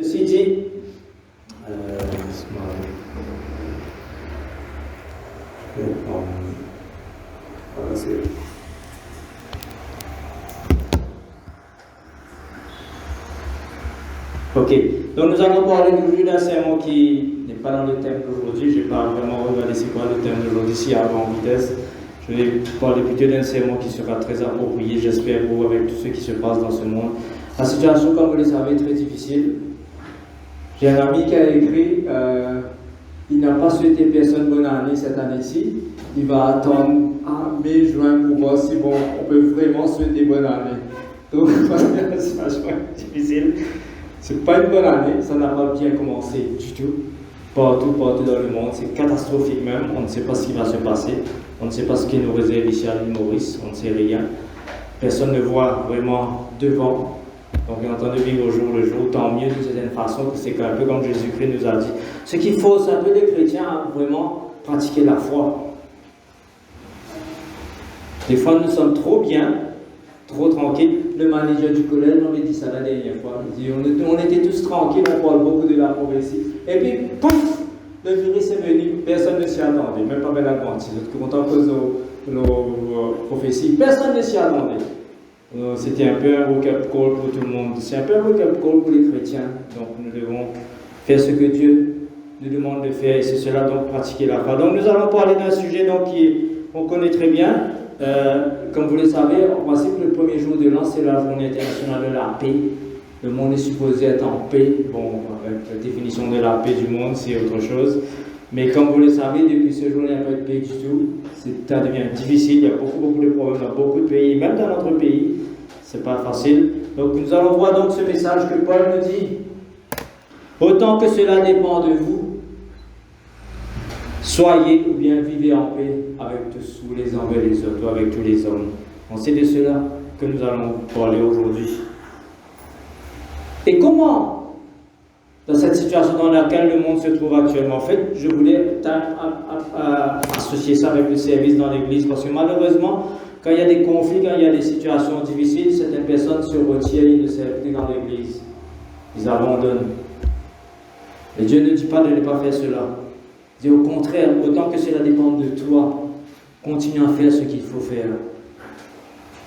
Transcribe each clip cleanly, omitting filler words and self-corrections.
Ceci dit, ok, donc nous allons parler aujourd'hui d'un sermon qui n'est pas dans le thème d'aujourd'hui. Je n'ai pas vraiment regardé c'est quoi le thème d'aujourd'hui, si avant en vitesse. Je vais parler plutôt d'un sermon qui sera très approprié, j'espère, pour vous, avec tout ce qui se passe dans ce monde. La situation, comme vous le savez, est très difficile. J'ai un ami qui a écrit, il n'a pas souhaité personne bonne année cette année-ci. Il va attendre mai, juin pour voir si bon, on peut vraiment souhaiter bonne année. Donc, la situation est difficile. C'est pas une bonne année, ça n'a pas bien commencé du tout. Partout dans le monde, c'est catastrophique même. On ne sait pas ce qui va se passer. On ne sait pas ce qui nous réserve ici à l'île Maurice. On ne sait rien. Personne ne voit vraiment devant. Donc, on est en train de vivre au jour le jour, tant mieux d'une certaine façon, que c'est un peu comme Jésus-Christ nous a dit. Ce qu'il faut, c'est un peu les chrétiens à vraiment pratiquer la foi. Des fois, nous sommes trop bien, trop tranquilles. Le manager du collège m'avait dit ça la dernière fois. Il dit, on était tous tranquilles, on parle beaucoup de la prophétie. Et puis, pouf, le virus est venu, personne ne s'y attendait, même pas Belle Adventiste. Quand on pose nos prophéties, personne ne s'y attendait. C'était un peu un wake-up call pour tout le monde. C'est un peu un wake-up call pour les chrétiens. Donc nous devons faire ce que Dieu nous demande de faire, et c'est cela, donc pratiquer la foi. Donc nous allons parler d'un sujet qu'on connaît très bien. Comme vous le savez, en principe, le premier jour de l'an, c'est la journée internationale de la paix. Le monde est supposé être en paix. Bon, avec la définition de la paix du monde, c'est autre chose. Mais comme vous le savez, depuis ce jour, il n'y a pas de paix du tout. Ça devient difficile, il y a beaucoup de problèmes dans beaucoup de pays, même dans notre pays. C'est pas facile. Donc nous allons voir donc ce message que Paul nous dit. Autant que cela dépend de vous, soyez ou bien vivez en paix avec tous, ou les uns envers les autres, ou avec tous les hommes. C'est de cela que nous allons parler aujourd'hui. Et comment, dans cette situation dans laquelle le monde se trouve actuellement, en fait, je voulais associer ça avec le service dans l'église, parce que malheureusement, quand il y a des conflits, quand il y a des situations difficiles, certaines personnes se retirent, ils ne servent plus dans l'église. Ils abandonnent. Et Dieu ne dit pas de ne pas faire cela. Il dit au contraire, autant que cela dépend de toi, continue à faire ce qu'il faut faire.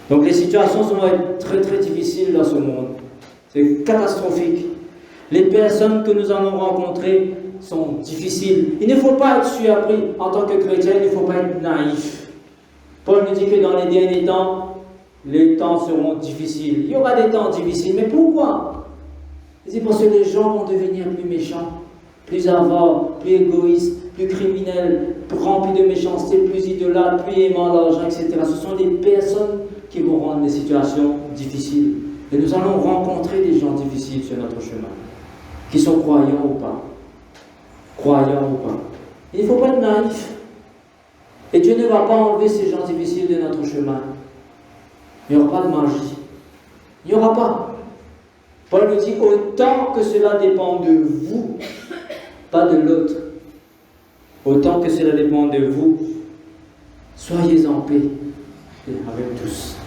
Donc les situations vont être très très difficiles dans ce monde. C'est catastrophique. Les personnes que nous allons rencontrer sont difficiles. Il ne faut pas être surpris en tant que chrétien, il ne faut pas être naïf. Paul nous dit que dans les derniers temps, les temps seront difficiles. Il y aura des temps difficiles, mais pourquoi? C'est parce que les gens vont devenir plus méchants, plus avares, plus égoïstes, plus criminels, plus remplis de méchanceté, plus idolâtres, plus aimants l'argent, etc. Ce sont des personnes qui vont rendre les situations difficiles. Et nous allons rencontrer des gens difficiles sur notre chemin, qui sont croyants ou pas. Croyants ou pas. Il ne faut pas être naïf. Et Dieu ne va pas enlever ces gens difficiles de notre chemin. Il n'y aura pas de magie. Il n'y aura pas. Paul nous dit, autant que cela dépend de vous, pas de l'autre. Autant que cela dépend de vous, soyez en paix avec tous.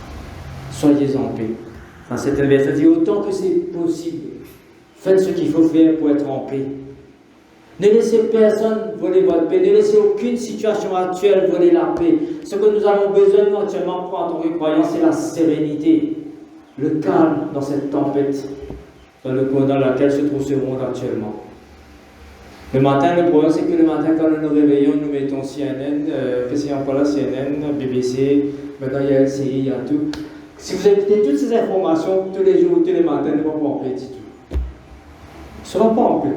Soyez en paix. Dans cette verset, dit, autant que c'est possible, faites ce qu'il faut faire pour être en paix. Ne laissez personne voler votre paix. Ne laissez aucune situation actuelle voler la paix. Ce que nous avons besoin actuellement en tant que croyants, c'est la sérénité, le calme dans cette tempête dans laquelle se trouve ce monde actuellement. Le matin, le problème, c'est que le matin, quand nous nous réveillons, nous mettons CNN, qu'est-ce qu'il y a encore là, CNN, BBC, maintenant il y a LCI, il y a tout. Si vous écoutez toutes ces informations tous les jours, tous les matins, ne seront pas en paix du tout. Ils ne seront pas en paix.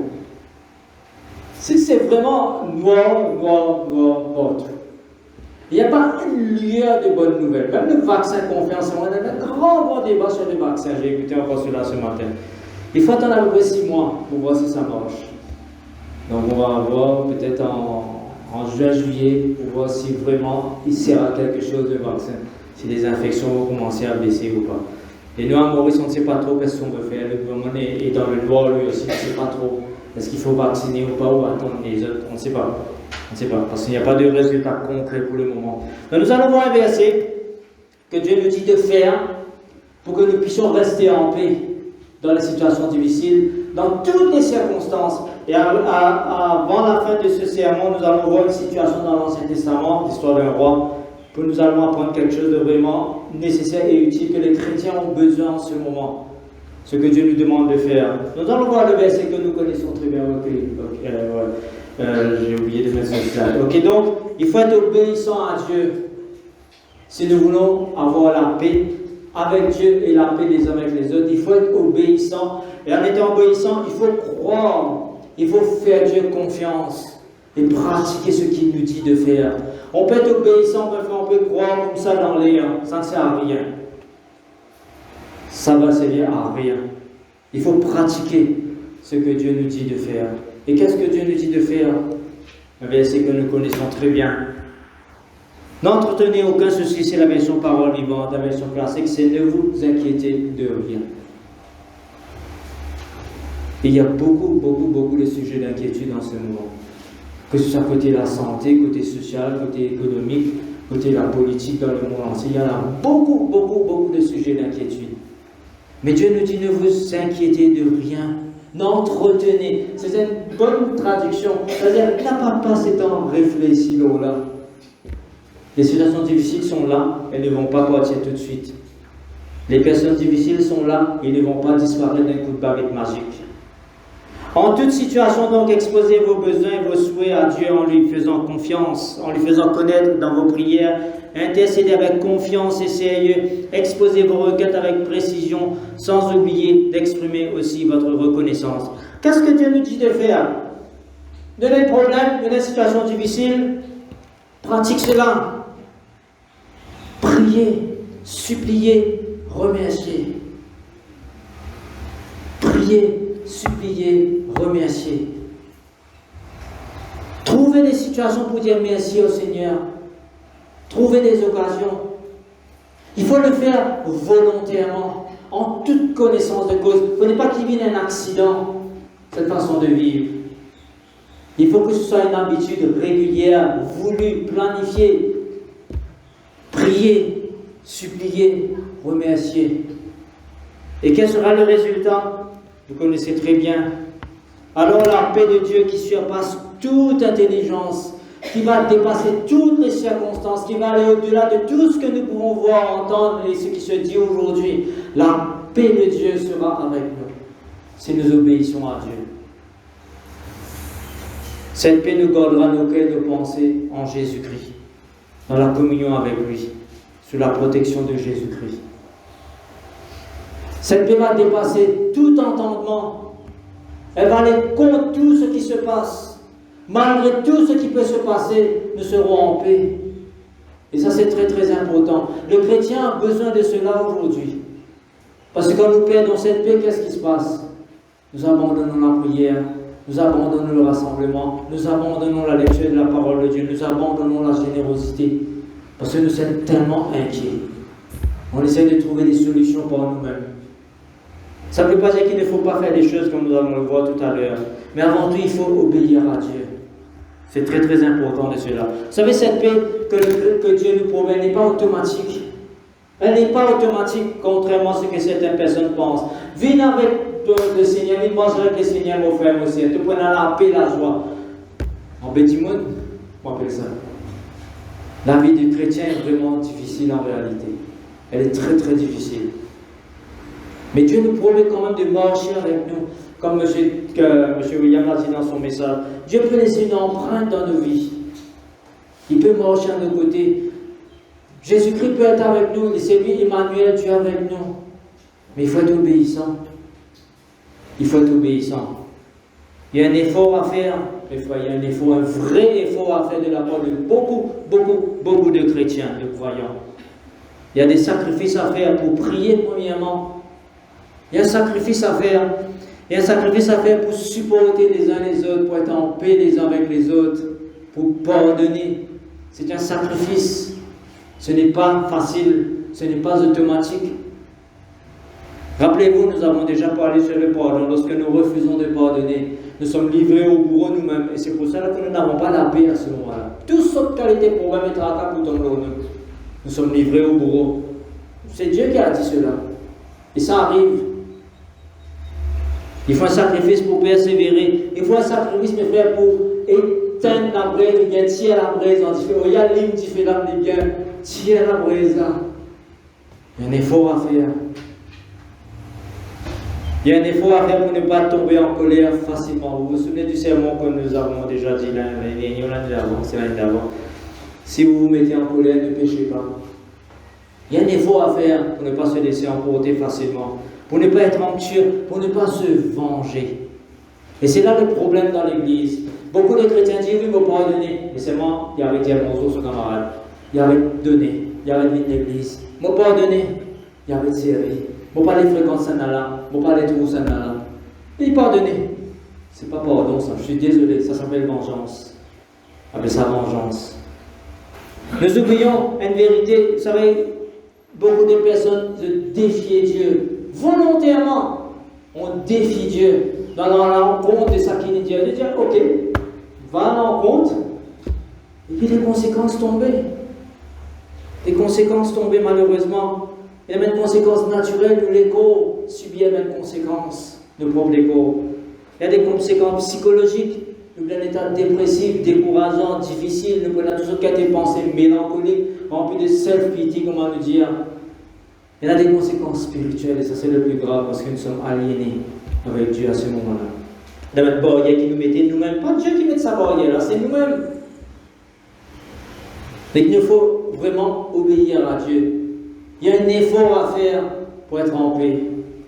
Si c'est vraiment noir, il n'y a pas une lueur de bonnes nouvelles. Même le vaccin qu'on fait en ce moment, il y a un grand débat sur le vaccin. J'ai écouté encore cela ce matin. Il faut attendre à peu près 6 mois pour voir si ça marche. Donc on va avoir peut-être en juin, juillet, pour voir si vraiment il sert à quelque chose le vaccin. Si les infections vont commencer à baisser ou pas. Et nous, à Maurice, on ne sait pas trop qu'est-ce qu'on veut faire. Le gouvernement est dans le noir, lui aussi, on ne sait pas trop. Est-ce qu'il faut vacciner ou pas, ou attendre les autres? On ne sait pas. On ne sait pas, parce qu'il n'y a pas de résultat concret pour le moment. Donc nous allons voir un verset que Dieu nous dit de faire pour que nous puissions rester en paix dans les situations difficiles. dans toutes les circonstances. Et avant la fin de ce sermon, nous allons voir une situation dans l'Ancien Testament, l'histoire d'un roi, que nous allons apprendre quelque chose de vraiment nécessaire et utile que les chrétiens ont besoin en ce moment. Ce que Dieu nous demande de faire. Nous allons voir le verset que nous connaissons très bien. J'ai oublié de mettre ce slide. Ok, donc, il faut être obéissant à Dieu si nous voulons avoir la paix avec Dieu et la paix les uns avec les autres. Il faut être obéissant. Et en étant obéissant, il faut croire. Il faut faire Dieu confiance et pratiquer ce qu'il nous dit de faire. On peut être obéissant, on peut croire comme ça dans l'air. Ça ne sert à rien. Ça va servir à rien. Il faut pratiquer ce que Dieu nous dit de faire. Et qu'est-ce que Dieu nous dit de faire? Un verset que nous connaissons très bien. N'entretenez aucun souci, c'est la version parole vivante, la version classique, c'est ne vous inquiétez de rien. Et il y a beaucoup de sujets d'inquiétude en ce moment. Que ce soit côté la santé, côté social, côté économique, côté la politique dans le monde entier. Il y en a beaucoup de sujets d'inquiétude. Mais Dieu nous dit ne vous inquiétez de rien. N'entretenez. C'est une bonne traduction. C'est-à-dire, n'a pas passé temps à réfléchir là. Les situations difficiles sont là, elles ne vont pas partir tout de suite. Les personnes difficiles sont là, elles ne vont pas disparaître d'un coup de baguette magique. En toute situation, donc, exposez vos besoins et vos souhaits à Dieu en lui faisant confiance, en lui faisant connaître dans vos prières. Intercédez avec confiance et sérieux. Exposez vos requêtes avec précision, sans oublier d'exprimer aussi votre reconnaissance. Qu'est-ce que Dieu nous dit de faire? De les problèmes, de les situations difficiles, pratique cela. Priez, suppliez, remerciez. Priez, suppliez, remerciez. Trouvez des situations pour dire merci au Seigneur. Trouvez des occasions. Il faut le faire volontairement, en toute connaissance de cause. Il ne faut pas qu'il vienne un accident, cette façon de vivre. Il faut que ce soit une habitude régulière, voulue, planifiée. Priez, suppliez, remerciez. Et quel sera le résultat? Vous connaissez très bien. Alors la paix de Dieu qui surpasse toute intelligence, qui va dépasser toutes les circonstances, qui va aller au-delà de tout ce que nous pouvons voir, entendre et ce qui se dit aujourd'hui. La paix de Dieu sera avec nous si nous obéissons à Dieu. Cette paix nous gardera nos cœurs et nos pensées en Jésus-Christ, dans la communion avec lui, sous la protection de Jésus-Christ. Cette paix va dépasser tout entendement. Elle va aller contre tout ce qui se passe. Malgré tout ce qui peut se passer, nous serons en paix. Et ça, c'est très important. Le chrétien a besoin de cela aujourd'hui. Parce que quand nous perdons cette paix, qu'est-ce qui se passe? Nous abandonnons la prière, nous abandonnons le rassemblement, nous abandonnons la lecture de la parole de Dieu, nous abandonnons la générosité. Parce que nous sommes tellement inquiets. On essaie de trouver des solutions par nous-mêmes. Ça ne veut pas dire qu'il ne faut pas faire des choses comme nous allons le voir tout à l'heure. Mais avant tout, il faut obéir à Dieu. C'est très important de cela. Vous savez, cette paix que Dieu nous promet n'est pas automatique. Elle n'est pas automatique, contrairement à ce que certaines personnes pensent. Viens avec le Seigneur, viens manger avec le Seigneur, mon frère, mon sœur. Tu prends la paix, la joie. En Bétimoun, on appelle ça. La vie du chrétien est vraiment difficile en réalité. Elle est très difficile. Mais Dieu nous promet quand même de marcher avec nous. Comme M. William l'a dit dans son message, Dieu peut laisser une empreinte dans nos vies. Il peut marcher à nos côtés. Jésus-Christ peut être avec nous. C'est lui, Emmanuel, Dieu avec nous. Mais il faut être obéissant. Il faut être obéissant. Il y a un effort à faire. Il y a un effort, un vrai effort à faire de la part de beaucoup de chrétiens, de croyants. Il y a des sacrifices à faire pour prier premièrement. Il y a un sacrifice à faire. Il y a un sacrifice à faire pour supporter les uns les autres, pour être en paix les uns avec les autres, pour pardonner. C'est un sacrifice. Ce n'est pas facile, ce n'est pas automatique. Rappelez-vous, nous avons déjà parlé sur le pardon. Lorsque nous refusons de pardonner, nous sommes livrés au bourreau nous-mêmes. Et c'est pour cela que nous n'avons pas la paix à ce moment-là. Toutes sortes de qualités, problèmes et tracas pour tomber au nous. Nous sommes livrés au bourreau. C'est Dieu qui a dit cela. Et ça arrive. Il faut un sacrifice pour persévérer. Il faut un sacrifice, mes frères, pour éteindre la braise, ou bien tirer la braise. On dit, oh, il y a l'hymne qui fait l'âme des biens, tirer la braise là. Il y a un effort à faire. Il y a un effort à faire pour ne pas tomber en colère facilement. Vous vous souvenez du sermon que nous avons déjà dit l'année d'avant, c'est l'année d'avant. Si vous vous mettez en colère, ne péchez pas. Il y a un effort à faire pour ne pas se laisser emporter facilement, pour ne pas être anxieux, pour ne pas se venger. Et c'est là le problème dans l'Église. Beaucoup de chrétiens disent, oui, il faut pardonner. Mais seulement, il y avait dit à son camarade, il y avait donné, il y avait mis l'Église. Il faut pardonner, il y avait servi. Il ne faut pas les fréquenter ça là, il ne faut pas les trouver ça là. Et pardonner. C'est pas pardon ça, je suis désolé, ça s'appelle vengeance. Appelle ça vengeance. Nous oublions une vérité, vous savez, beaucoup de personnes défient Dieu. Volontairement, on défie Dieu. Dans l'encontre de ça qu'il dit, de dire, ok, va à l'encontre, et puis les conséquences tombées. Les conséquences tombées, malheureusement. Il y a même des conséquences naturelles où l'écho subit les mêmes conséquences de propre l'écho. Il y a des conséquences psychologiques. Nous avons un état dépressif, décourageant, difficile. Nous avons toujours qu'à des pensées mélancoliques, remplies de self-pity, comment nous dire. Il y a des conséquences spirituelles, et ça c'est le plus grave, parce que nous sommes aliénés avec Dieu à ce moment-là. Il y a une barrière qui nous mettait nous-mêmes. Pas Dieu qui met sa barrière là, c'est nous-mêmes. Mais il nous faut vraiment obéir à Dieu. Il y a un effort à faire pour être en paix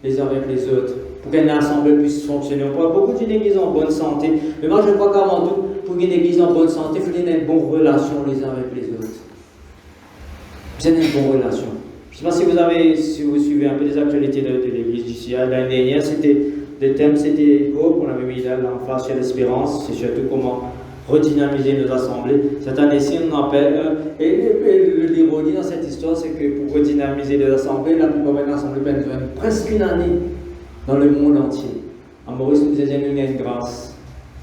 les uns avec les autres, pour qu'une assemblée puisse fonctionner. On parle beaucoup d'une église en bonne santé, mais moi je crois qu'avant tout, pour qu'une église en bonne santé, il faut qu'il y ait une bonne relation les uns avec les autres. C'est une bonne relation. Je ne sais pas si vous suivez un peu les actualités de l'église d'ici. L'année dernière, le thème c'était Hope, on avait mis l'emphase sur l'espérance, c'est surtout comment redynamiser nos assemblées. Cette année-ci, on appelle, et l'ironie dans cette histoire, c'est que pour redynamiser les assemblées, la plupart des assemblées prennent presque une année dans le monde entier. En Maurice, nous disons qu'il y a une grâce.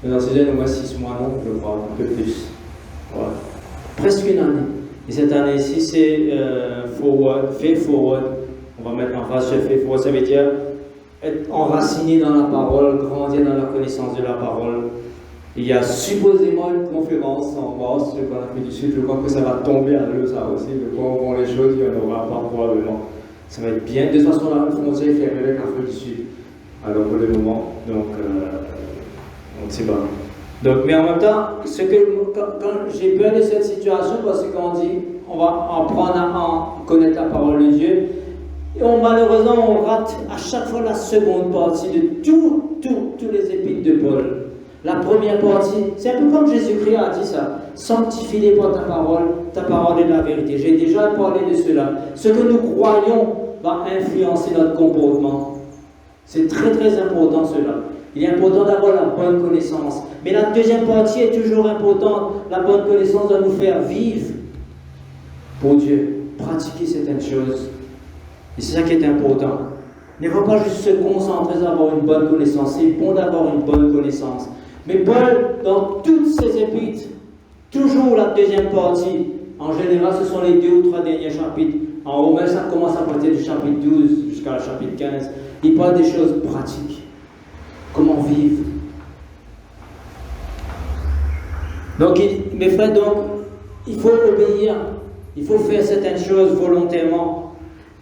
Nous en faisons au moins 6 mois, non, je crois, un peu plus. Voilà. Presque une année. Et cette année-ci, c'est Faith Forward. On va mettre en face sur Faith Forward, ça veut dire être enraciné dans la parole, grandir dans la connaissance de la parole. Il y a supposément une conférence en Grèce, en Afrique du Sud. Je crois que ça va tomber à l'eau, ça aussi. Mais comment vont les choses, il n'y en aura pas probablement. Ça va être bien. De toute façon, la frontière est fermée avec l'Afrique du Sud. Alors pour le moment, donc on ne sait pas. Donc, mais en même temps, quand j'ai peur de cette situation, parce que quand on dit on va apprendre à connaître la parole de Dieu, et malheureusement on rate à chaque fois la seconde partie de tous les épîtres de Paul. La première partie, c'est un peu comme Jésus-Christ a dit ça. Sanctifie-les par ta parole est la vérité. J'ai déjà parlé de cela. Ce que nous croyons va influencer notre comportement. C'est très très important cela. Il est important d'avoir la bonne connaissance. Mais la deuxième partie est toujours importante. La bonne connaissance doit nous faire vivre pour Dieu. Pratiquer certaines choses. Et c'est ça qui est important. Il ne faut pas juste se concentrer sur avoir une bonne connaissance. C'est bon d'avoir une bonne connaissance. Mais Paul, dans toutes ses épîtres, toujours la deuxième partie, en général, ce sont les 2 ou 3 derniers chapitres. En Romains, ça commence à partir du chapitre 12 jusqu'à le chapitre 15. Il parle des choses pratiques. Comment vivre. Donc, mes frères, il faut obéir. Il faut faire certaines choses volontairement.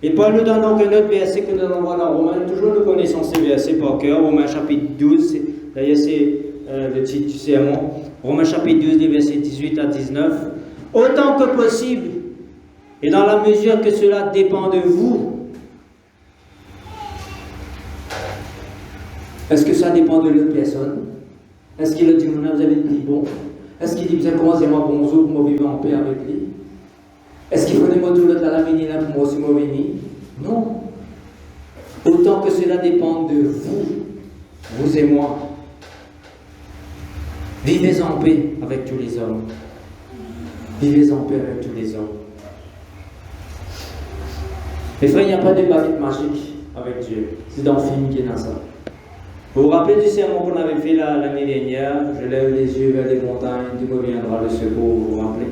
Et Paul nous donne donc un autre verset que nous allons voir dans Romains. Toujours nous connaissons ces versets par cœur. Romains chapitre 12, d'ailleurs c'est le titre du sermon. Romains chapitre 12, les versets 18 à 19. Autant que possible, et dans la mesure que cela dépend de vous. Est-ce que ça dépend de l'autre personne? Est-ce qu'il a dit, vous avez dit bon? Est-ce qu'il dit, vous avez commencé à bonjour pour vivre en paix avec lui? Est-ce qu'il faut des mots de l'autre à la venir pour moi aussi venir? Non. Autant que cela dépend de vous et moi. Vivez en paix avec tous les hommes. Vivez en paix avec tous les hommes. Mes frères, il n'y a pas de baguette magique avec Dieu. C'est dans le film qui est dans ça. Vous vous rappelez du sermon qu'on avait fait l'année dernière? Je lève les yeux vers les montagnes, d'où me viendra le secours, vous vous rappelez?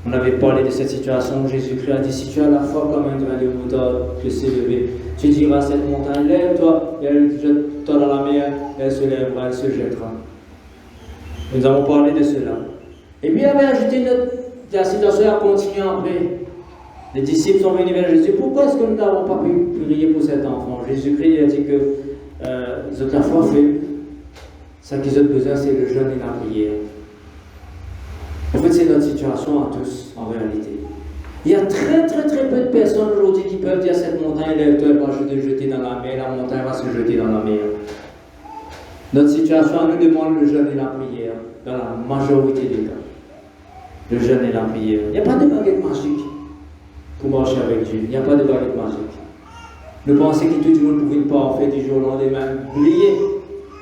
On avait parlé de cette situation où Jésus-Christ a dit, si tu as la foi comme un grain de moutarde que c'est levé, tu diras à cette montagne, lève-toi, et elle jette-toi dans la mer, elle se lèvera, elle se jettera. Nous avons parlé de cela. Et puis il avait ajouté la situation a continué après. Les disciples sont venus vers Jésus. Pourquoi est-ce que nous n'avons pas pu prier pour cet enfant? Jésus-Christ a dit que vous êtes la foi faible. Ce qu'ils ont besoin, c'est le jeûne et la prière. En fait, c'est notre situation à tous, en réalité. Il y a très peu de personnes aujourd'hui qui peuvent dire à cette montagne, lève-toi, elle va se jeter dans la mer, la montagne va se jeter dans la mer. Notre situation nous demande le jeûne et la prière, dans la majorité des cas. Le jeûne et la prière. Il n'y a pas de baguette magique pour marcher avec Dieu. Il n'y a pas de baguette magique. Nous pensons que tout le monde pouvait pas en faire du jour au lendemain. Oubliez.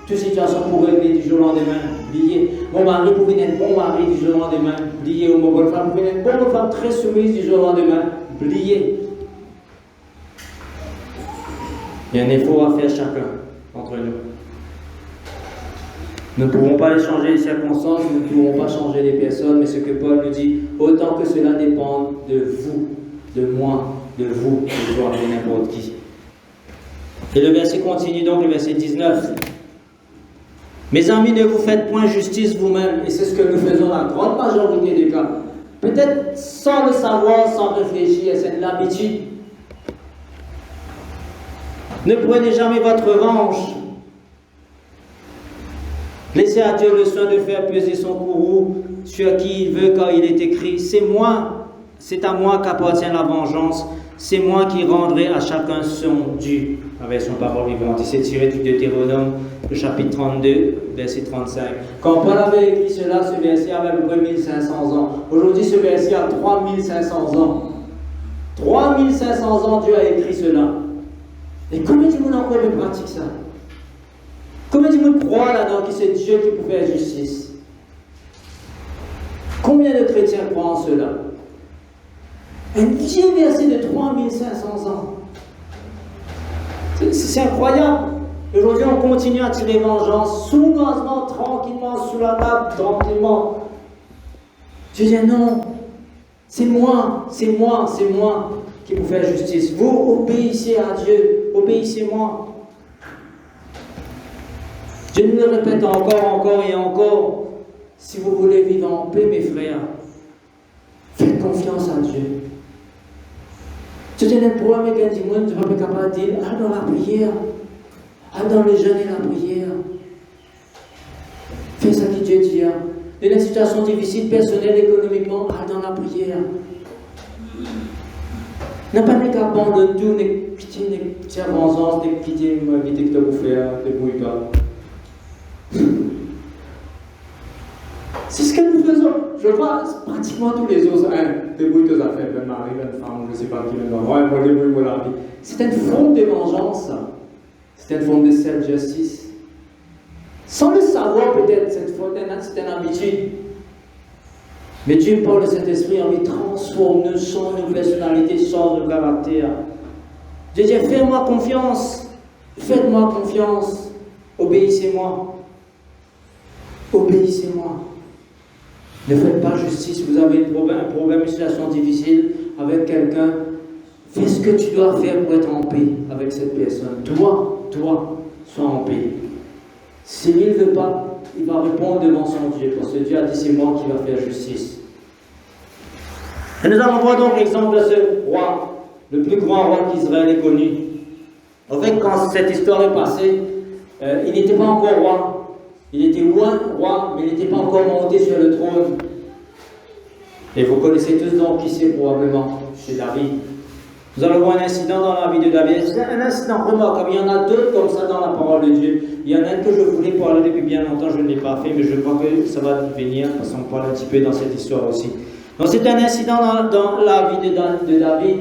Toute situation pour régler du jour au lendemain. Oubliez. Mon mari pouvait être bon mari du jour au lendemain. Oubliez. Ou mon bonne femme pouvait être bonne femme très soumise du jour au lendemain. Oubliez. Il y a un effort à faire chacun entre nous. Nous ne pouvons pas changer les circonstances, nous ne pouvons pas changer les personnes, mais ce que Paul nous dit, autant que cela dépend de vous, de moi, de vous, de toi, de n'importe qui. Et le verset continue donc, le verset 19. Mes amis, ne vous faites point justice vous-même, et c'est ce que nous faisons la grande majorité des cas. Peut-être sans le savoir, sans réfléchir, c'est de l'habitude. Ne prenez jamais votre revanche. Laissez à Dieu le soin de faire peser son courroux sur qui il veut, car il est écrit, c'est à moi qu'appartient la vengeance, c'est moi qui rendrai à chacun son dû. La version parole vivante. Et c'est tiré du Deutéronome, le chapitre 32, verset 35. Quand Paul avait écrit cela, ce verset avait à peu près 1500 ans. Aujourd'hui, ce verset a 3500 ans. 3500 ans, Dieu a écrit cela. Et combien de monde encore pratique ça? Combien de monde croit là-dedans que c'est Dieu qui peut faire justice? Combien de chrétiens croient en cela? Un vieux verset de 3500 ans. C'est incroyable. Aujourd'hui, on continue à tirer vengeance, sournoisement, tranquillement, sous la table, tranquillement. Je dis non, c'est moi qui vous fais justice. Vous obéissez à Dieu, obéissez-moi. Je nous le répète encore et encore. Si vous voulez vivre en paix, mes frères, faites confiance à Dieu. Tu as un problème avec un dimanche, tu ne vas pas capable de dire, allez dans la prière, allez dans le jeûne et la prière. Fais ce que Dieu dit. Dans une situation difficile, personnelle, économiquement, allez dans la prière. N'a pas qu'abandonner tout, ne quitter les vengeances, ne quitter ma vie que tu vas faire, de bouillir. C'est ce que nous faisons. Je vois pratiquement tous les autres. Débrouille tes affaires, un mari, une femme, je ne sais pas qui, moi débrouille la vie. C'est une forme de vengeance, ça. C'est une forme de self-justice. Sans le savoir, peut-être, c'est une habitude. Mais Dieu, par le Saint-Esprit, a envie de transformer, nous, change nos personnalités, change nos caractères. Dieu dit, faites-moi confiance. Faites-moi confiance. Obéissez-moi. Obéissez-moi. Ne faites pas justice. Vous avez un problème, une situation difficile avec quelqu'un. Fais ce que tu dois faire pour être en paix avec cette personne. Toi, sois en paix. S'il ne veut pas, il va répondre devant son Dieu. Parce que Dieu a dit, c'est moi qui vais faire justice. Et nous allons voir donc l'exemple de ce roi, le plus grand roi qu'Israël ait connu. En fait, quand cette histoire est passée, il n'était pas encore roi. Il était roi, mais il n'était pas encore monté sur le trône. Et vous connaissez tous donc qui c'est probablement, c'est David. Nous allons voir un incident dans la vie de David. C'est un incident remarquable. Il y en a d'autres comme ça dans la parole de Dieu. Il y en a un que je voulais parler depuis bien longtemps, je ne l'ai pas fait, mais je crois que ça va venir, parce qu'on parle un petit peu dans cette histoire aussi. Donc c'est un incident dans la vie de David,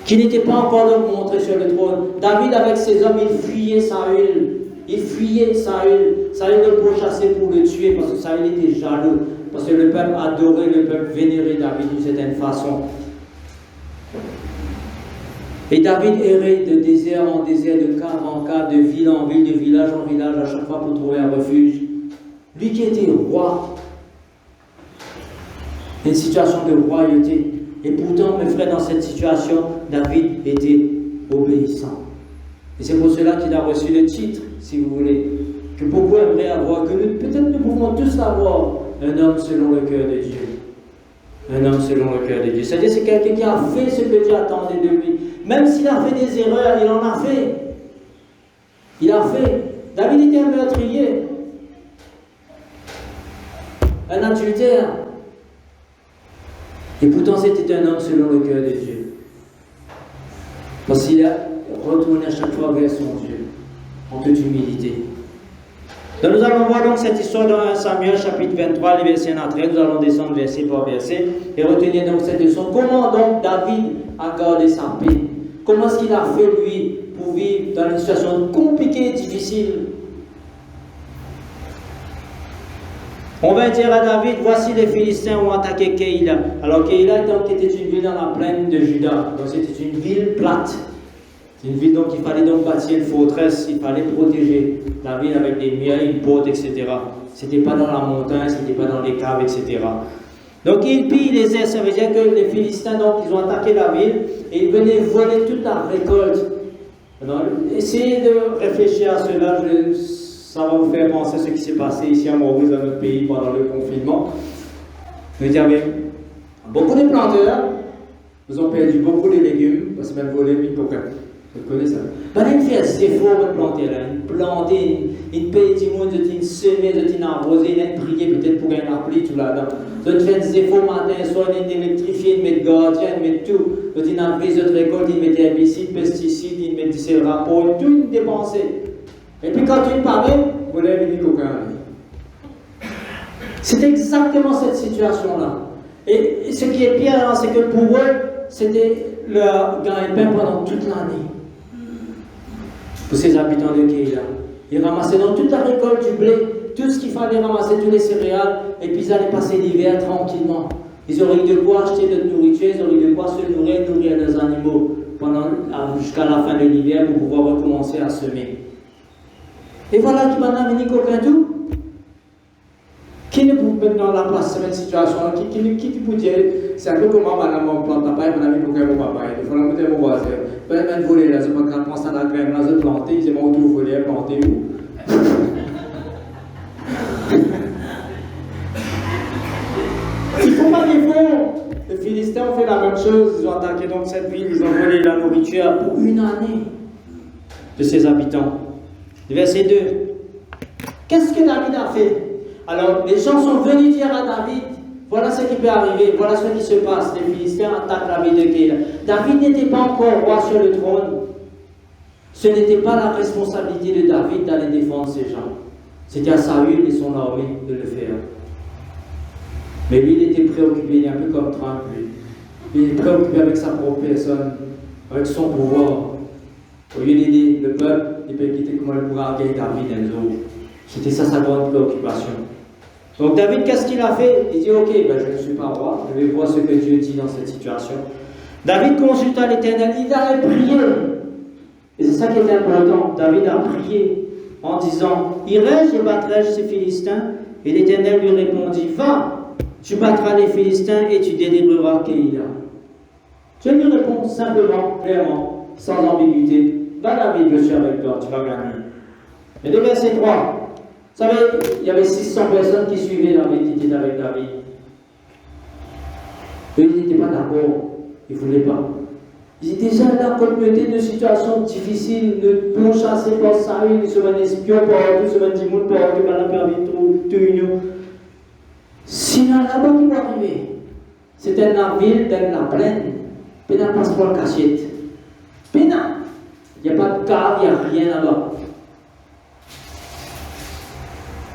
qui n'était pas encore donc montré sur le trône. David, avec ses hommes, il fuyait Saül. Il fuyait Saül. Saül le pourchassait pour le tuer parce que Saül était jaloux. Parce que le peuple adorait, le peuple vénérait David d'une certaine façon. Et David errait de désert en désert, de cave en cave, de ville en ville, de village en village, à chaque fois pour trouver un refuge. Lui qui était roi. une situation de royauté. Et pourtant, mes frères, dans cette situation, David était obéissant. Et c'est pour cela qu'il a reçu le titre, si vous voulez, que beaucoup aimeraient avoir, que peut-être nous pouvons tous l'avoir, un homme selon le cœur de Dieu. Un homme selon le cœur de Dieu. C'est-à-dire c'est quelqu'un qui a fait ce que Dieu attendait de lui. Même s'il a fait des erreurs, il en a fait. Il a fait. David était un meurtrier. Un adultère. Et pourtant c'était un homme selon le cœur de Dieu. Parce qu'il a retourné à chaque fois vers son Dieu. En toute humilité. Donc nous allons voir donc cette histoire dans 1 Samuel chapitre 23, les versets 1 à 13. Nous allons descendre verset par verset et retenir donc cette leçon. Comment donc David a gardé sa paix? Comment est-ce qu'il a fait lui pour vivre dans une situation compliquée et difficile? On va dire à David, voici les Philistins ont attaqué Keïla. Alors Keïla donc était une ville dans la plaine de Juda. Donc c'était une ville plate. C'est une ville donc il fallait donc bâtir une forteresse, il fallait protéger la ville avec des murs, une porte, etc. C'était pas dans la montagne, c'était pas dans les caves, etc. Donc ils pillent les airs, ça veut dire que les Philistins donc ils ont attaqué la ville et ils venaient voler toute la récolte. Alors, essayez de réfléchir à cela, ça va vous faire penser à ce qui s'est passé ici à Maurice dans notre pays pendant le confinement. Il y avait beaucoup de planteurs, ils ont perdu beaucoup de légumes, parce que même volé une coca. Vous connaissez ça? Pendant une fait des efforts de planter là, une planter, une paye du monde, une semer, une arroser, une prier peut-être pour un appli tout là-dedans. Donc tu fais des efforts matin, soit une électrifier, une mettre gardien, une mettre tout. Donc une prise de récolte, une mettre herbicide, pesticides, une mettre des rapports, tout une dépensé. Et puis quand tu parais, vous l'avez dit qu'aucun. C'est exactement cette situation-là. Et ce qui est pire, c'est que pour eux, c'était leur gagne-pain pendant toute l'année. Pour ces habitants de Keïla. Ils ramassaient donc toute la récolte du blé, tout ce qu'il fallait ramasser, tous les céréales, et puis ils allaient passer l'hiver tranquillement. Ils auraient eu de quoi acheter de nourriture, ils auraient eu de quoi se nourrir leurs animaux jusqu'à la fin de l'hiver pour pouvoir recommencer à semer. Et voilà qui maintenant venu qu'aucun tout. Qui ne peut mettre dans la place de cette situation, qui peut dire, c'est un peu comme madame mon papa et mon ami pour mon papa. Il faut la mettre mon voisin. Pas même voler là, c'est pas quand on s'en a quand même là, c'est planter, c'est mon tout voler, planter où. Il faut pas d'effort. Les Philistins ont fait la même chose, ils ont attaqué donc cette ville, ils ont volé la nourriture pour une année de ses habitants. Verset 2. Qu'est-ce que David a fait? Alors, les gens sont venus dire à David, voilà ce qui peut arriver, voilà ce qui se passe. Les Philistins attaquent la ville de Keïla. David n'était pas encore roi sur le trône. Ce n'était pas la responsabilité de David d'aller défendre ces gens. C'était à Saül et son armée de le faire. Mais lui, il était préoccupé, il est un peu comme Trump, lui. Il est préoccupé avec sa propre personne, avec son pouvoir. Au lieu d'aider le peuple, il peut quitter comment il pourra gagner David et les autres. C'était ça sa grande préoccupation. Donc David, qu'est-ce qu'il a fait? Il dit, ok, ben, je ne suis pas roi, je vais voir ce que Dieu dit dans cette situation. David consulta l'Éternel, il allait prier. Et c'est ça qui est important. David a prié en disant, irai-je et battrai-je ces Philistins? Et l'Éternel lui répondit, va, tu battras les Philistins et tu délivreras Keïla. Je lui réponds simplement, clairement, sans ambiguïté, va David, je suis avec toi, tu vas gagner. Et le verset 3. Vous savez, il y avait 600 personnes qui suivaient David, qui étaient avec David. Eux, ils n'étaient pas d'accord. Ils ne voulaient pas. Ils étaient déjà dans la communauté de situations difficiles, de plomb chassés par Saül, ils se venaient espions partout, se venaient dimoun partout, par la permis tout union. Sinon, là-bas qui va arriver, c'était la ville, dans la plaine. Pénal passe pour la cachette. Pénal. Il n'y a pas de cave, il n'y a rien là-bas.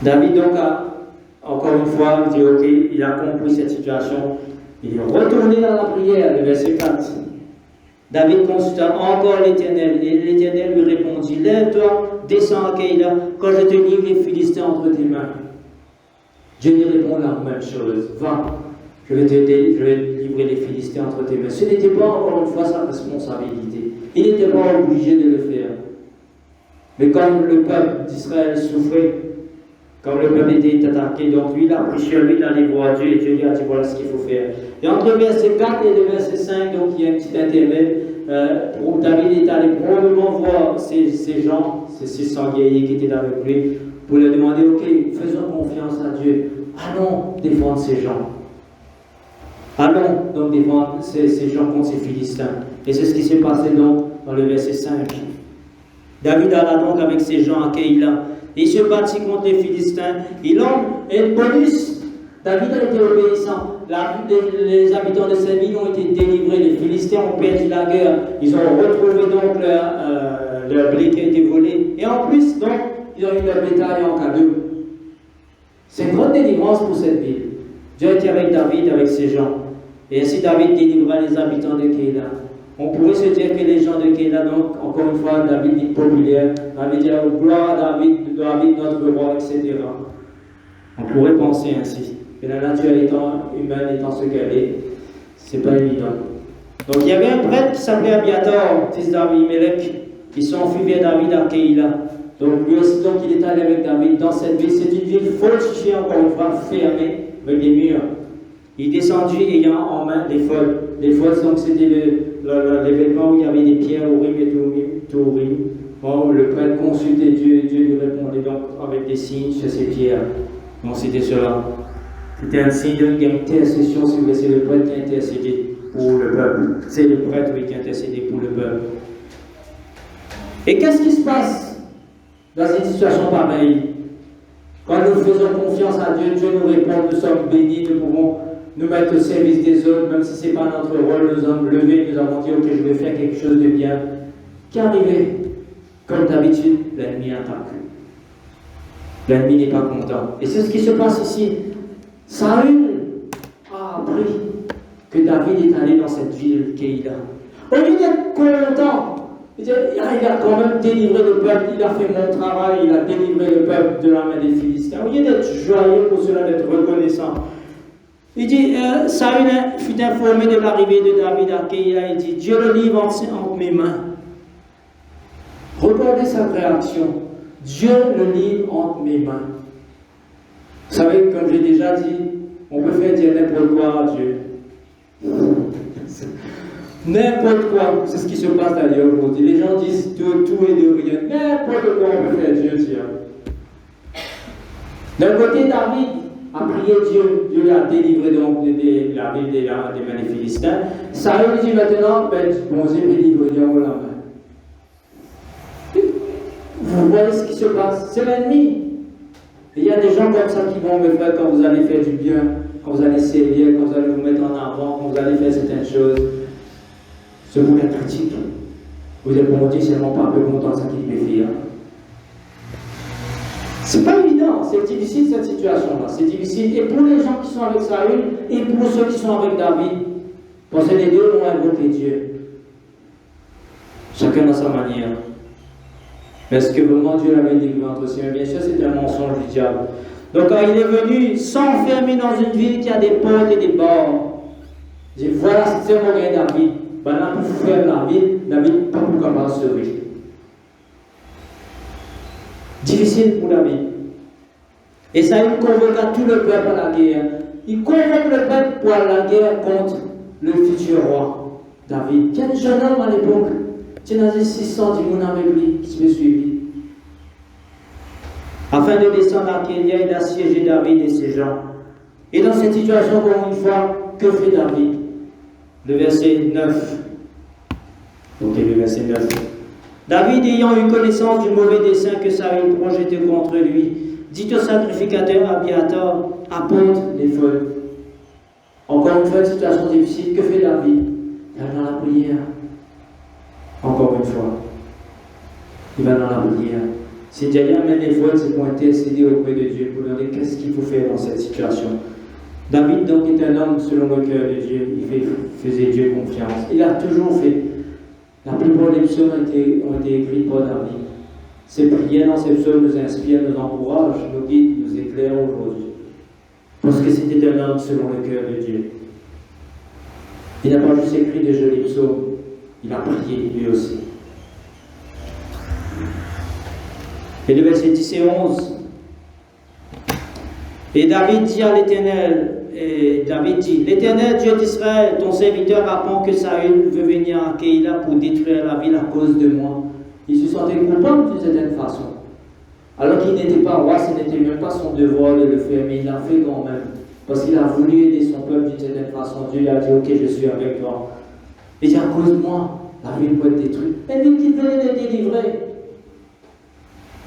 David donc a, encore une fois, dit ok, il a compris cette situation. Il est retourné dans la prière, le verset 4. David consulta encore l'Éternel, et l'Éternel lui répondit, lève-toi, descends à Keïla, quand je te livre les Philistins entre tes mains. Dieu lui répond la même chose, va, je vais livrer les Philistins entre tes mains. Ce n'était pas encore une fois sa responsabilité. Il n'était pas obligé de le faire. Mais comme le peuple d'Israël souffrait, Comme le peuple était attaqué, donc lui, il a pris sur lui d'aller voir Dieu, et Dieu lui a dit voilà ce qu'il faut faire. Et entre le verset 4 et le verset 5, donc il y a un petit intermède. David est allé probablement voir ces gens, ces 600 guerriers qui étaient avec lui, pour leur demander ok, faisons confiance à Dieu, allons défendre ces gens. Allons donc défendre ces gens contre ces Philistins. Et c'est ce qui s'est passé donc dans le verset 5. David alla donc avec ces gens à Keïla. Il se battit contre les Philistins. Il ont un bonus. David a été obéissant. Les habitants de cette ville ont été délivrés. Les Philistins ont perdu la guerre. Ils ont retrouvé donc leur blé qui a été volé. Et en plus, donc, ils ont eu leur bétail en cadeau. C'est une grande délivrance pour cette ville. Dieu était avec David, avec ses gens. Et ainsi David délivra les habitants de Keïla. On pourrait se dire que les gens de Keïla, donc, encore une fois, David dit populaire, David dit gloire à David, notre roi, etc. On pourrait penser ainsi. Que la nature humaine étant ce qu'elle est, c'est pas évident. Donc il y avait un prêtre qui s'appelait Abiatar, fils d'Abimelech, qui s'enfuit vers David à Keïla. Donc lui aussi, donc, il est allé avec David dans cette ville. C'est une ville fortifiée, encore une fois, fermée, avec des murs. Il est descendu ayant en main des faudes. Les faudes, donc c'était l'événement où il y avait des pierres, Urim et Thummim. Bon, le prêtre consultait Dieu et Dieu lui répondait donc avec des signes sur ces pierres. Donc c'était cela. C'était un signe d'intercession, si vous voulez, c'est le prêtre qui a intercédé pour le peuple. C'est le prêtre qui a intercédé pour le peuple. Et qu'est-ce qui se passe dans une situation pareille? Quand nous faisons confiance à Dieu, Dieu nous répond, nous sommes bénis, nous pouvons nous mettre au service des autres, même si ce n'est pas notre rôle, nous sommes levés, nous avons dit, ok, je vais faire quelque chose de bien. Qu'est arrivé? Comme d'habitude, l'ennemi attaque. L'ennemi n'est pas content. Et c'est ce qui se passe ici. Saül a appris que David est allé dans cette ville Keïla. Au lieu d'être content, il a quand même délivré le peuple, il a fait mon travail, il a délivré le peuple de la main des Philistins. Au lieu d'être joyeux pour cela, d'être reconnaissant, il dit, Saül fut informé de l'arrivée de David à Keïla, il dit, Dieu le livre entre mes mains. Regardez sa réaction. Dieu le livre entre mes mains. Vous savez, comme j'ai déjà dit, on peut faire dire n'importe quoi à Dieu. N'importe quoi, c'est ce qui se passe d'ailleurs aujourd'hui. Les gens disent de tout et de rien. N'importe quoi on peut faire Dieu dire. D'un côté, David a prié Dieu. Dieu l'a délivré donc de la ville des mains des Philistins. Saül dit maintenant, bon Dieu me livre la main. Vous voyez ce qui se passe, c'est l'ennemi. Il y a des gens comme ça qui vont me faire quand vous allez faire du bien, quand vous allez servir, quand vous allez vous mettre en avant, quand vous allez faire certaines choses. Ce vous la critique. Vous êtes bon Dieu, c'est vraiment pas un peu content ça qui me fait. C'est pas évident, c'est difficile cette situation-là, c'est difficile. Et pour les gens qui sont avec Saül, et pour ceux qui sont avec David, parce que les deux ont invoqué Dieu. Chacun à sa manière. Mais est-ce que vraiment Dieu l'avait délivré entre ses mains? Bien sûr, c'est un mensonge du diable. Donc, quand il est venu s'enfermer dans une ville qui a des portes et des bords, il dit voilà, c'est mon gars David. Maintenant, pour faire la ville, David pas pour comment se sauver. Difficile pour David. Et ça, il convoqua tout le peuple à la guerre. Il convoque le peuple pour la guerre contre le futur roi, David. Quel jeune homme à l'époque. Tu as 600 du avec lui qui me suivi. Afin de descendre à Kélia et d'assiéger David et ses gens. Et dans cette situation, encore une fois, que fait David? Le verset 9. Ok, le verset 9. David, ayant eu connaissance du mauvais dessein que Saül projetait contre lui, dit au sacrificateur Abiatar, apporte les feux. Encore une fois, une situation difficile. Que fait David? Il va dans la prière. Encore une fois, il va dans la prière. Si Dieu amène les feux, c'est pour intercéder auprès de Dieu, pour demander qu'est-ce qu'il faut faire dans cette situation. David, donc, est un homme selon le cœur de Dieu. Il faisait Dieu confiance. Il a toujours fait. La plupart des psaumes ont été écrits par David. Ces prières dans ces psaumes nous inspirent, nous encouragent, nous guident, nous éclairent aujourd'hui. Parce que c'était un homme selon le cœur de Dieu. Il n'a pas juste écrit de jolis psaumes. Il a prié lui aussi. Et le verset 10 et 11. Et David dit à l'Éternel, l'Éternel Dieu d'Israël, ton serviteur apprend que Saül veut venir à Keïla pour détruire la ville à cause de moi. Il se sentait coupable d'une certaine façon. Alors qu'il n'était pas roi, ce n'était même pas son devoir de le faire, mais il l'a fait quand même. Parce qu'il a voulu aider son peuple d'une certaine façon. Dieu lui a dit, ok, je suis avec toi. Il dit, à cause de moi, la ville peut être détruite. Mais lui qui venait d'être délivré.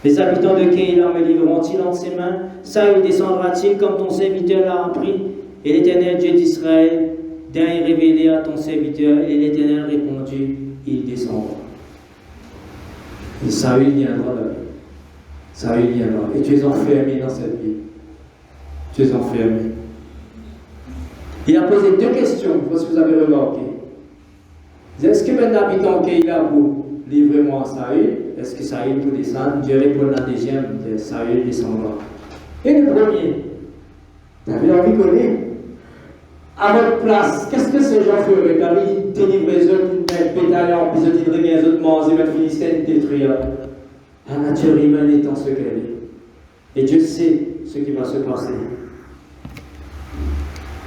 Les habitants de Keïla me livreront-ils entre ses mains? Saül descendra-t-il comme ton serviteur l'a appris? Et l'Éternel Dieu d'Israël d'un est révélé à ton serviteur. Et l'Éternel répondit, il descendra. Et Saül viendra là. Saül viendra. Et tu es enfermé dans cette vie. Tu es enfermé. Il a posé deux questions, je sais que vous avez remarqué. Est-ce que Ben habitant Keïla pour livrer-moi à Saül? Est-ce que Saül peut descendre? Dieu répond la deuxième, Saül descendra. Et le premier, David a rigolé. À votre place, qu'est-ce que ces gens feraient? David délivre les autres, mettre bétail en plus, ils délivrer les autres, manger, mettre Philistine, détruire. La nature humaine étant ce qu'elle est. Et Dieu sait ce qui va se passer.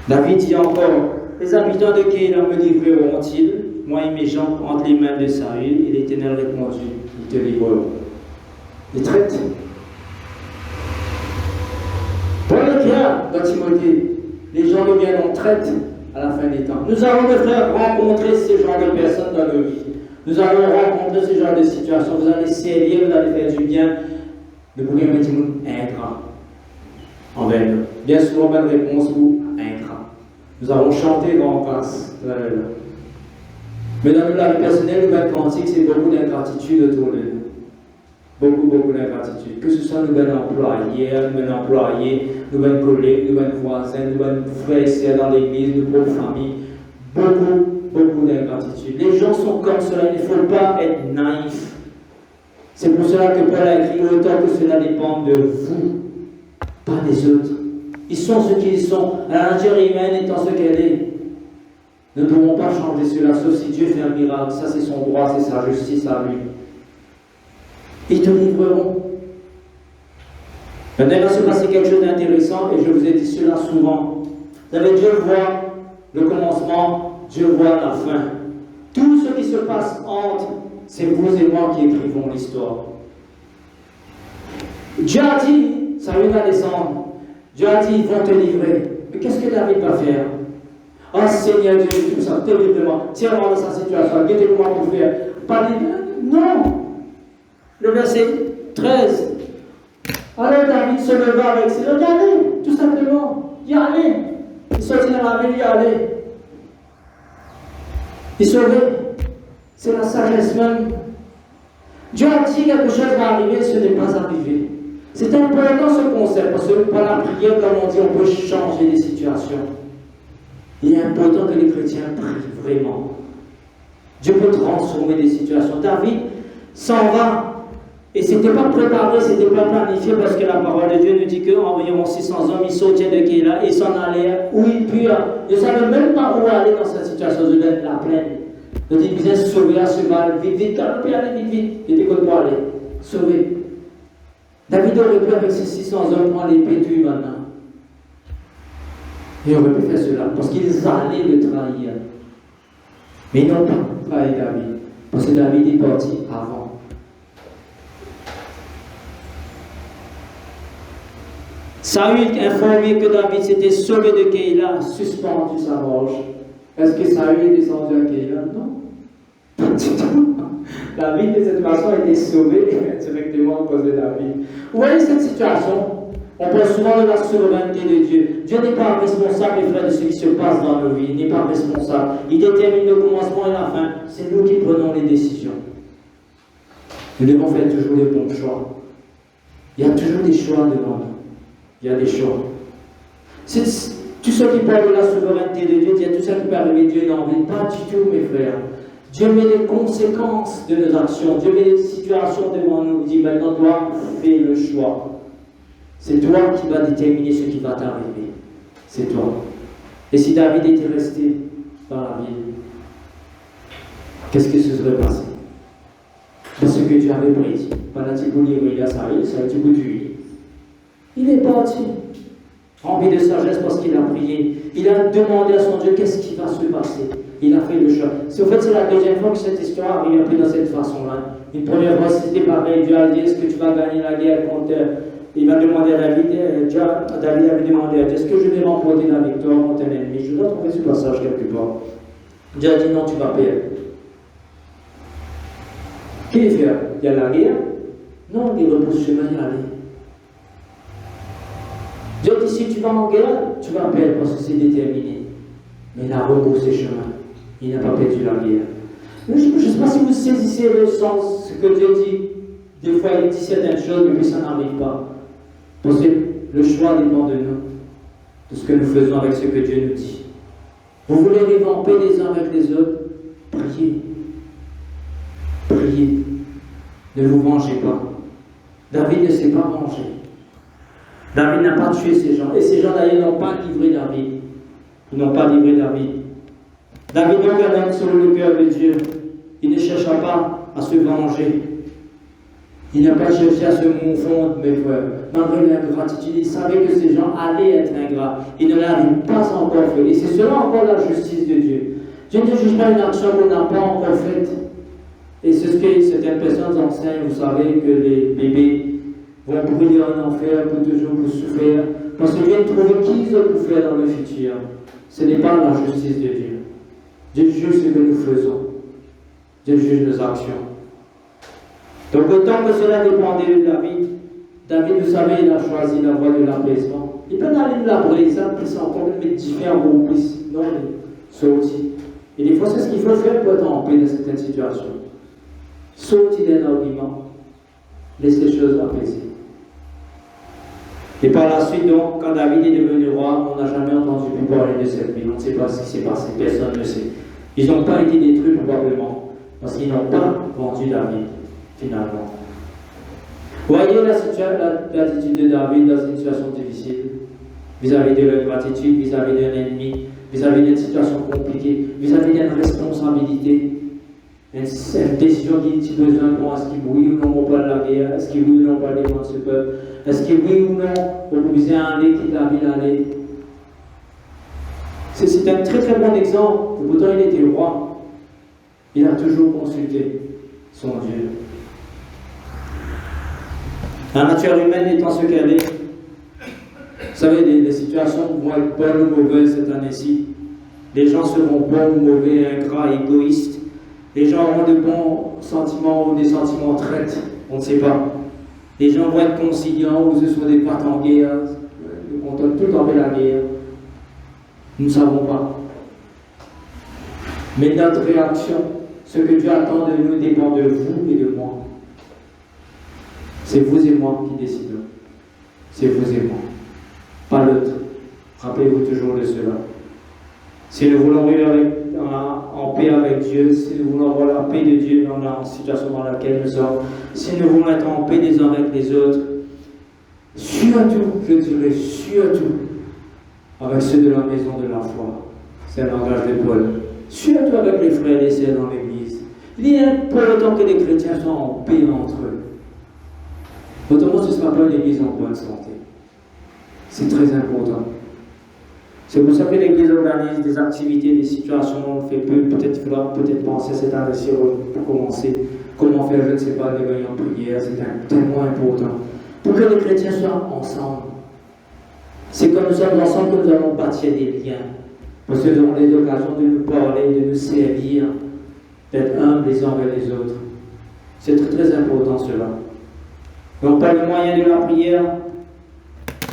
David dit encore, les habitants de Keïla me livreront-ils, moi et mes gens, entre les mains de Saül? Et l'Éternel répondit, ils te livreront. Les traite. Paul écrit dans Timothée, les gens deviendront traite à la fin des temps. Nous allons nos frères rencontrer ce genre de personnes dans nos vies. Nous allons rencontrer ce genre de situation. Vous allez servir, vous allez faire du bien. Le premier métier, ingrat envers nous. Bien souvent, bonne réponse ou ingrat. Nous allons chanter en face. Mais dans la vie personnelle, le quantique, c'est beaucoup d'ingratitude autour de nous. Beaucoup d'ingratitude. Que ce soit nous ben employés, nous ben collègues, nous ben voisins, nous ben frères et sœurs dans l'église, nos propres familles. Beaucoup d'ingratitude. Les gens sont comme cela, il ne faut pas être naïf. C'est pour cela que Paul a écrit autant que cela dépend de vous, pas des autres. Ils sont ce qu'ils sont, la nature humaine étant ce qu'elle est. Nous ne pouvons pas changer cela, sauf si Dieu fait un miracle. Ça, c'est son droit, c'est sa justice à lui. Ils te livreront. Maintenant, il va se passer quelque chose d'intéressant, et je vous ai dit cela souvent. Vous savez, Dieu voit le commencement, Dieu voit la fin. Tout ce qui se passe entre, c'est vous et moi qui écrivons l'histoire. Dieu a dit, Saül va descendre. Dieu a dit, ils vont te livrer. Mais qu'est-ce que David va faire? Oh Seigneur Dieu, tout ça, terriblement. Tiens-moi dans sa situation, guettez-moi pour faire. Pas non! Le verset 13. Alors David se leva avec ses gens, y aller, tout simplement, y aller. Il sortit dans la ville, y aller. Il sauvé. C'est la sagesse même. Dieu a dit quelque chose va arriver, ce n'est pas arrivé. C'est important ce concept, parce que par la prière, comme on dit, on peut changer des situations. Il est important que les chrétiens prient vraiment. Dieu peut transformer des situations. David s'en va. Et ce n'était pas préparé, ce n'était pas planifié, parce que la parole de Dieu nous dit qu'environ 600 hommes, ils sautaient de Keïla et s'en allaient où ils purent. Ils ne savaient même pas où aller dans cette situation de la plaine. Donc ils disaient sauver à ce mal, vite, galoper, aller vite. Il était quoi pour aller? Sauver. David aurait pu avec ses 600 hommes prendre l'épée tuer maintenant. Il aurait pu faire cela, parce qu'ils allaient le trahir. Mais ils n'ont pas trahi David, parce que David est parti avant. Saül, informé que David s'était sauvé de Keïla, a suspendu sa marche. Est-ce que Saül est descendu à Keïla? Non. Pas du tout. David, de cette façon, a été sauvé directement à cause de David. Vous voyez cette situation? On parle souvent de la souveraineté de Dieu. Dieu n'est pas responsable, les frères, de ce qui se passe dans nos vies. Il n'est pas responsable. Il détermine le commencement et la fin. C'est nous qui prenons les décisions. Nous devons faire toujours les bons choix. Il y a toujours des choix devant nous. Il y a des choix. Tout ce qui parle de la souveraineté de Dieu, il y a tout ça qui peut arriver, Dieu n'en veut pas du tout, mes frères. Dieu met les conséquences de nos actions. Dieu met les situations devant nous. Il dit, maintenant, toi, fais le choix. C'est toi qui vas déterminer ce qui va t'arriver. C'est toi. Et si David était resté dans la ville, qu'est-ce qui se serait passé? Parce que Dieu avait prédit. Pendant qu'il voulait livrer à Saül, ça a été boutu. Il est parti. rempli de sagesse parce qu'il a prié. Il a demandé à son Dieu qu'est-ce qui va se passer. Il a fait le choix. En fait, c'est la deuxième fois que cette histoire arrive un peu dans cette façon-là. Une première fois, c'était pareil. Dieu a dit, est-ce que tu vas gagner la guerre contre... Il va demander à David, David avait demandé à Dieu, est-ce que je vais remporter la victoire contre un ennemi? Je dois trouver ce passage quelque part. Dieu a dit, non, tu vas perdre. Qu'il fait? Il y a la guerre? Non, il repousse chemin, il y a aller. Dieu dit, si tu vas en guerre, tu vas perdre parce que c'est déterminé. Mais il a repoussé chemin. Il n'a pas perdu la guerre. Mais je ne sais pas si vous saisissez le sens, ce que Dieu dit. Des fois, il dit certaines choses, mais ça n'arrive pas. Parce que le choix dépend de nous, de ce que nous faisons avec ce que Dieu nous dit. Vous voulez vivre en paix les uns avec les autres? Priez. Priez. Ne vous vengez pas. David ne s'est pas vengé. David n'a pas tué ces gens. Et ces gens d'ailleurs n'ont pas livré David. Ils n'ont pas livré David. David donc est un homme selon le cœur de Dieu. Il ne chercha pas à se venger. Il n'a pas cherché à se confondre, mes frères. Malgré l'ingratitude, il savait que ces gens allaient être ingrats. Il ne l'avait pas encore fait. Et c'est cela encore la justice de Dieu. Dieu ne juge pas une action qu'on n'a pas encore faite. Et c'est ce que certaines personnes enseignent. Vous savez que les bébés vont brûler en enfer pour toujours, pour souffrir. Parce que Dieu trouve qui ils ont pour faire dans le futur. Ce n'est pas la justice de Dieu. Dieu juge ce que nous faisons. Dieu juge nos actions. Donc autant que cela dépendait de David, David, vous savez, il a choisi la voie de l'apaisement. Il peut aller de la brise, c'est encore une différent pour plus. Non, sorti. Et des fois, c'est ce qu'il faut faire pour être en paix dans certaines situations. Sortir d'un argument, laisse les choses apaiser. Et par la suite, donc, quand David est devenu roi, on n'a jamais entendu plus parler de cette ville. On ne sait pas ce qui s'est passé, personne ne sait. Ils n'ont pas été détruits probablement, parce qu'ils n'ont pas vendu David, finalement. Voyez l'attitude de David dans une situation difficile, vis-à-vis de leur gratitude, vis-à-vis d'un ennemi, vis-à-vis d'une situation compliquée, vis-à-vis d'une responsabilité, une décision qui a besoin pour est-ce qu'il oui ou non on parle de la guerre, est-ce qu'il oui ou non on parle de ce peuple, est-ce qu'il oui ou non on besoin d'aller quitter la ville aller. C'est un très très bon exemple. Pourtant il était roi, il a toujours consulté son Dieu. La nature humaine étant ce qu'elle est, vous savez, les situations vont être bonnes ou mauvaises cette année-ci. Les gens seront bons ou mauvais, ingrats, égoïstes. Les gens auront de bons sentiments ou des sentiments traites, on ne sait pas. Les gens vont être conciliants ou ce sont des pattes en guerre, on donne tout le temps la guerre. Nous ne savons pas. Mais notre réaction, ce que Dieu attend de nous dépend de vous et de moi. C'est vous et moi qui décidons. C'est vous et moi. Pas l'autre. Rappelez-vous toujours de cela. Si nous voulons vivre en paix avec Dieu, si nous voulons avoir la paix de Dieu dans la situation dans laquelle nous sommes, si nous voulons être en paix les uns avec les autres, surtout, je dirais surtout, avec ceux de la maison de la foi. C'est un langage de Paul. Surtout avec les frères et les sœurs dans l'Église. Il est important que les chrétiens soient en paix entre eux. Autrement, ce ne sera pas une Église en bonne santé. C'est très important. C'est pour ça que l'Église organise des activités, des situations, on fait peu, peut-être penser cette année-ci pour commencer. Comment faire, je ne sais pas, des réunions de prière, c'est tellement important. Pour que les chrétiens soient ensemble. C'est comme nous sommes ensemble que nous allons bâtir des liens. Parce que nous avons des occasions de nous parler, de nous servir, d'être humbles les uns avec les autres. C'est très très important cela. Donc par le moyen de la prière,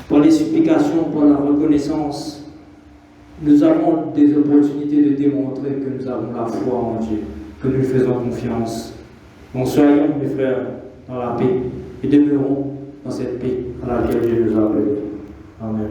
par les supplications, par la reconnaissance, nous avons des opportunités de démontrer que nous avons la foi en Dieu, que nous lui faisons confiance. Donc soyons, mes frères, dans la paix et demeurons dans cette paix à laquelle Dieu nous a appelés. Amen.